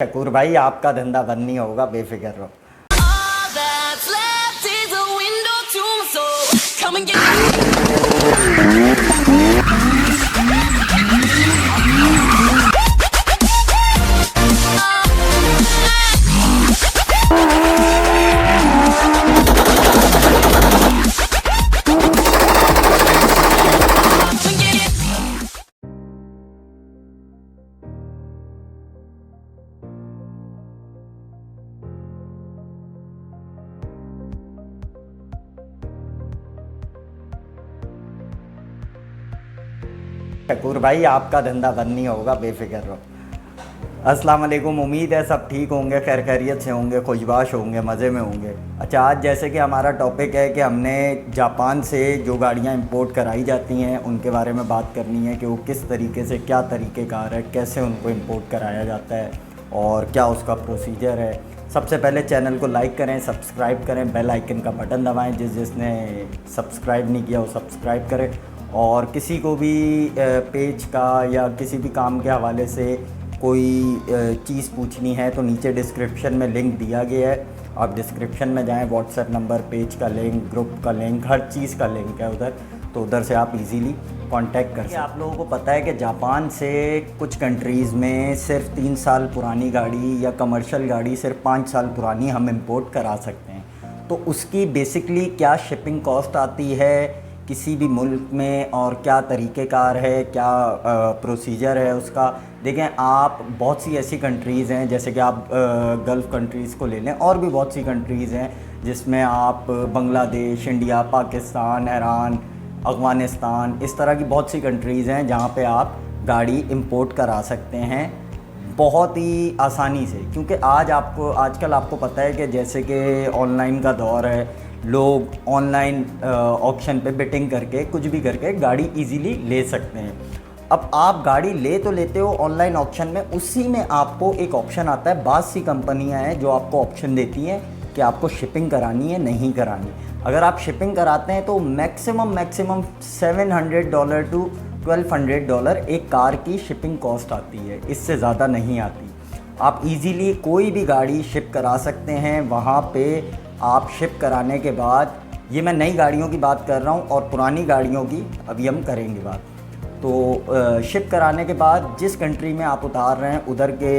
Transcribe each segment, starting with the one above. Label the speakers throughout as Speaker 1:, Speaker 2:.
Speaker 1: शकूर भाई, आपका धंधा बंद नहीं होगा, बेफिक्र रहो।
Speaker 2: All that's left is a window to my soul. Come and get come and get it.
Speaker 1: Shakoor भाई, आपका धंधा बंद नहीं होगा, बेफिक्र रहो। अस्सलाम वालेकुम, उम्मीद है सब ठीक होंगे, खैर खैरियत से होंगे, खुशबाश होंगे, मज़े में होंगे। अच्छा, आज जैसे कि हमारा टॉपिक है कि हमने जापान से जो गाड़ियां इंपोर्ट कराई जाती हैं उनके बारे में बात करनी है कि वो किस तरीके से, क्या तरीक़ेकार है, कैसे उनको इंपोर्ट कराया जाता है और क्या उसका प्रोसीजर है। सबसे पहले चैनल को लाइक करें, सब्सक्राइब करें, बेल आइकन का बटन दबाएं। जिसने सब्सक्राइब नहीं किया वो सब्सक्राइब करें। और किसी को भी पेज का या किसी भी काम के हवाले से कोई चीज़ पूछनी है तो नीचे डिस्क्रिप्शन में लिंक दिया गया है, आप डिस्क्रिप्शन में जाएं, व्हाट्सएप नंबर, पेज का लिंक, ग्रुप का लिंक, हर चीज़ का लिंक है उधर, तो उधर से आप इजीली कांटेक्ट कर सकते हैं। आप लोगों को पता है कि जापान से कुछ कंट्रीज़ में सिर्फ 3 साल पुरानी गाड़ी या कमर्शियल गाड़ी सिर्फ 5 साल पुरानी हम इंपोर्ट करा सकते हैं। तो उसकी बेसिकली क्या शिपिंग कॉस्ट आती है किसी भी मुल्क में और क्या तरीक़ेकार है, क्या प्रोसीजर है उसका। देखें, आप बहुत सी ऐसी कंट्रीज़ हैं, जैसे कि आप गल्फ़ कंट्रीज़ को ले लें, और भी बहुत सी कंट्रीज़ हैं जिसमें आप बांग्लादेश, इंडिया, पाकिस्तान, ईरान, अफ़गानिस्तान, इस तरह की बहुत सी कंट्रीज़ हैं जहाँ पे आप गाड़ी इंपोर्ट करा सकते हैं बहुत ही आसानी से। क्योंकि आजकल आपको पता है कि जैसे कि ऑनलाइन का दौर है, लोग ऑनलाइन ऑक्शन पे बिटिंग करके कुछ भी करके गाड़ी इजीली ले सकते हैं। अब आप गाड़ी ले तो लेते हो ऑनलाइन ऑक्शन में, उसी में आपको एक ऑप्शन आता है, बहुत सी कंपनियां हैं जो आपको ऑप्शन देती हैं कि आपको शिपिंग करानी है नहीं करानी। अगर आप शिपिंग कराते हैं तो मैक्सिमम $700 टू $1200 एक कार की शिपिंग कॉस्ट आती है, इससे ज़्यादा नहीं आती। आप इजीली कोई भी गाड़ी शिप करा सकते हैं वहाँ पे। आप शिप कराने के बाद, ये मैं नई गाड़ियों की बात कर रहा हूँ और पुरानी गाड़ियों की अभी हम करेंगे बात। तो शिप कराने के बाद जिस कंट्री में आप उतार रहे हैं उधर के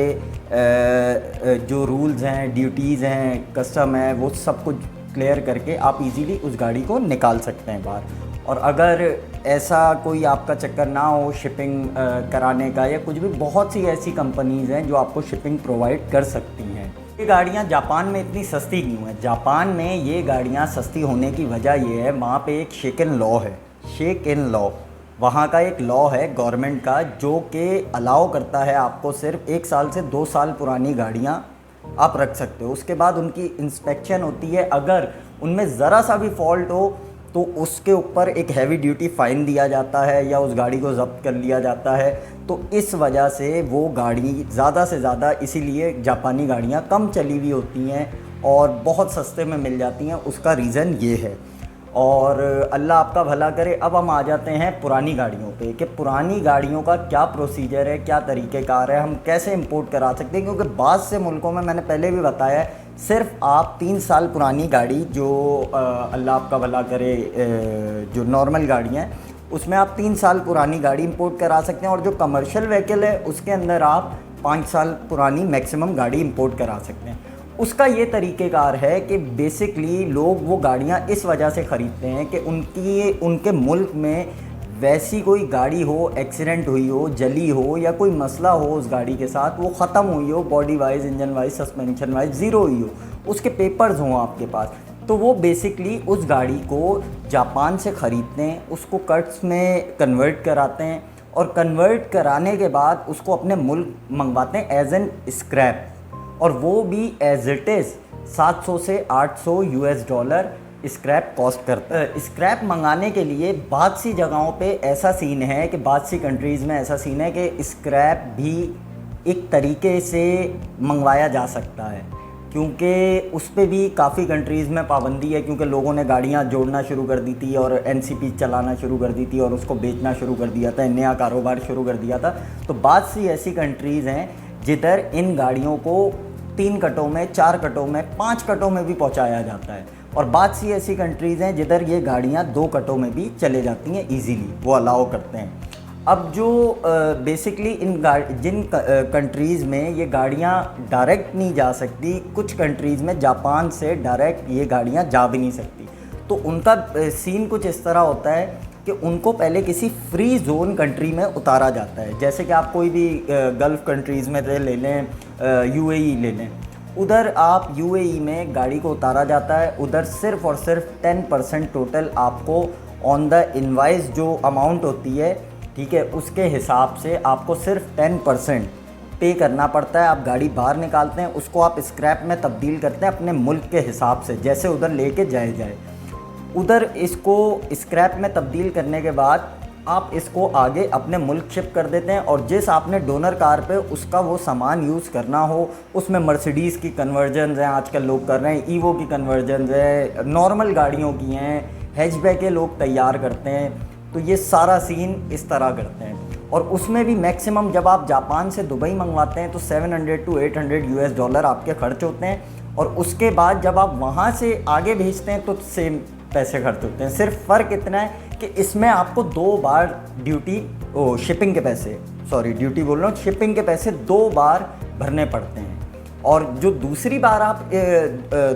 Speaker 1: जो रूल्स हैं, ड्यूटीज़ हैं, कस्टम है, वो सब कुछ क्लियर करके आप इजीली उस गाड़ी को निकाल सकते हैं बाहर। और अगर ऐसा कोई आपका चक्कर ना हो शिपिंग कराने का या कुछ भी, बहुत सी ऐसी कंपनीज़ हैं जो आपको शिपिंग प्रोवाइड कर सकती हैं। ये गाड़ियाँ जापान में इतनी सस्ती क्यों हैं? जापान में ये गाड़ियाँ सस्ती होने की वजह ये है, वहाँ पे एक शेक इन लॉ है। शेक इन लॉ वहाँ का एक लॉ है गवर्नमेंट का, जो कि अलाउ करता है आपको सिर्फ 1 साल से 2 साल पुरानी गाड़ियाँ आप रख सकते हो। उसके बाद उनकी इंस्पेक्शन होती है, अगर उनमें ज़रा सा भी फॉल्ट हो तो उसके ऊपर एक हैवी ड्यूटी फ़ाइन दिया जाता है या उस गाड़ी को ज़ब्त कर लिया जाता है। तो इस वजह से वो गाड़ी ज़्यादा से ज़्यादा, इसीलिए जापानी गाड़ियाँ कम चली हुई होती हैं और बहुत सस्ते में मिल जाती हैं, उसका रीज़न ये है। और अल्लाह आपका भला करे। अब हम आ जाते हैं पुरानी गाड़ियों पे कि पुरानी गाड़ियों का क्या प्रोसीजर है, क्या तरीक़ेकार है, हम कैसे इंपोर्ट करा सकते हैं। क्योंकि बाद से मुल्कों में, मैंने पहले भी बताया, सिर्फ आप 3 साल पुरानी गाड़ी, जो अल्लाह आपका भला करे, जो नॉर्मल गाड़ियाँ हैं उसमें आप 3 साल पुरानी गाड़ी इंपोर्ट करा सकते हैं। और जो कमर्शियल व्हीकल है उसके अंदर आप 5 साल पुरानी मैक्सिमम गाड़ी इंपोर्ट करा सकते हैं। उसका ये तरीक़ेकार है कि बेसिकली लोग वो गाड़ियाँ इस वजह से ख़रीदते हैं कि उनके मुल्क में वैसी कोई गाड़ी हो, एक्सीडेंट हुई हो, जली हो या कोई मसला हो उस गाड़ी के साथ, वो ख़त्म हुई हो, body wise, engine wise, suspension wise zero हुई हो, उसके पेपर्स हों आपके पास, तो वो बेसिकली उस गाड़ी को जापान से ख़रीदते हैं, उसको कट्स में कन्वर्ट कराते हैं और कन्वर्ट कराने के बाद उसको अपने मुल्क मंगवाते हैं एज एन स्क्रैप, और वो भी एज इट इज़ 700 से 800 US डॉलर स्क्रैप कॉस्ट करता है। स्क्रैप मंगाने के लिए बहुत सी जगहों पे ऐसा सीन है कि बहुत सी कंट्रीज़ में ऐसा सीन है कि स्क्रैप भी एक तरीके से मंगवाया जा सकता है, क्योंकि उस पे भी काफ़ी कंट्रीज़ में पाबंदी है, क्योंकि लोगों ने गाड़ियाँ जोड़ना शुरू कर दी थी और एनसीपी चलाना शुरू कर दी थी और उसको बेचना शुरू कर दिया था, नया कारोबार शुरू कर दिया था। तो बहुत सी ऐसी कंट्रीज़ हैं जिधर इन गाड़ियों को 3 कटों में, 4 कटों में, 5 कटों में भी पहुंचाया जाता है। और बहुत सी ऐसी कंट्रीज़ हैं जिधर ये गाड़ियाँ 2 कटों में भी चले जाती हैं ईजीली, वो अलाउ करते हैं। अब जो बेसिकली जिन कंट्रीज़ में ये गाड़ियाँ डायरेक्ट नहीं जा सकती, कुछ कंट्रीज़ में जापान से डायरेक्ट ये गाड़ियाँ जा भी नहीं सकती, तो उनका सीन कुछ इस तरह होता है कि उनको पहले किसी फ्री जोन कंट्री में उतारा जाता है। जैसे कि आप कोई भी गल्फ़ कंट्रीज़ में ले लें, यूएई ले लें, उधर आप यूएई में गाड़ी को उतारा जाता है। उधर सिर्फ़ और सिर्फ 10% टोटल आपको ऑन द इनवाइस जो अमाउंट होती है, ठीक है, उसके हिसाब से आपको सिर्फ 10% पे करना पड़ता है। आप गाड़ी बाहर निकालते हैं, उसको आप स्क्रैप में तब्दील करते हैं अपने मुल्क के हिसाब से, जैसे उधर लेके जाए। उधर इसको स्क्रैप में तब्दील करने के बाद आप इसको आगे अपने मुल्क शिप कर देते हैं। और जिस आपने डोनर कार पे उसका वो सामान यूज़ करना हो, उसमें मर्सिडीज़ की कन्वर्जन हैं, आजकल लोग कर रहे हैं, ईवो की कन्वर्जन है, नॉर्मल गाड़ियों की हैं, हैचबैक के लोग तैयार करते हैं। तो ये सारा सीन इस तरह करते हैं। और उसमें भी मैक्सिमम जब आप जापान से दुबई मंगवाते हैं तो $700 to $800 आपके खर्च होते हैं। और उसके बाद जब आप वहाँ से आगे भेजते हैं तो सेम पैसे खर्च होते हैं। सिर्फ फ़र्क इतना है कि इसमें आपको 2 बार शिपिंग के पैसे, ड्यूटी बोल रहा हूँ, शिपिंग के पैसे 2 बार भरने पड़ते हैं। और जो दूसरी बार आप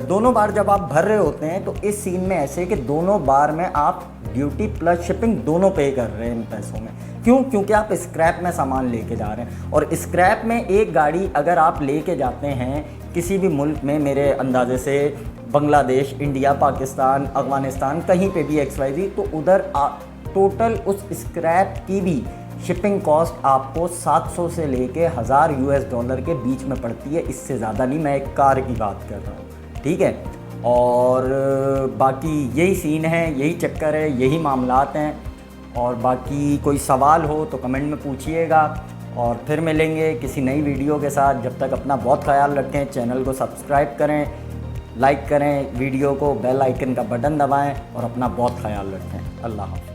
Speaker 1: दोनों बार जब आप भर रहे होते हैं तो इस सीन में ऐसे कि दोनों बार में आप ड्यूटी प्लस शिपिंग दोनों पे कर रहे हैं इन पैसों में। क्यों? क्योंकि आप स्क्रैप में सामान लेके जा रहे हैं। और स्क्रैप में एक गाड़ी अगर आप लेके जाते हैं किसी भी मुल्क में, मेरे अंदाजे से बांग्लादेश, इंडिया, पाकिस्तान, अफ़गानिस्तान, कहीं पे भी XYZ, तो उधर टोटल उस स्क्रैप की भी शिपिंग कॉस्ट आपको 700 से लेके $1000 के बीच में पड़ती है, इससे ज़्यादा नहीं। मैं एक कार की बात कर रहा हूँ, ठीक है। और बाकी यही सीन है, यही चक्कर है, यही मामलात हैं। और बाकी कोई सवाल हो तो कमेंट में पूछिएगा। और फिर मिलेंगे किसी नई वीडियो के साथ। जब तक अपना बहुत ख्याल रखें, चैनल को सब्सक्राइब करें, लाइक करें वीडियो को, बेल आइकन का बटन दबाएं और अपना बहुत ख्याल रखें। अल्लाह हाफ़िज़।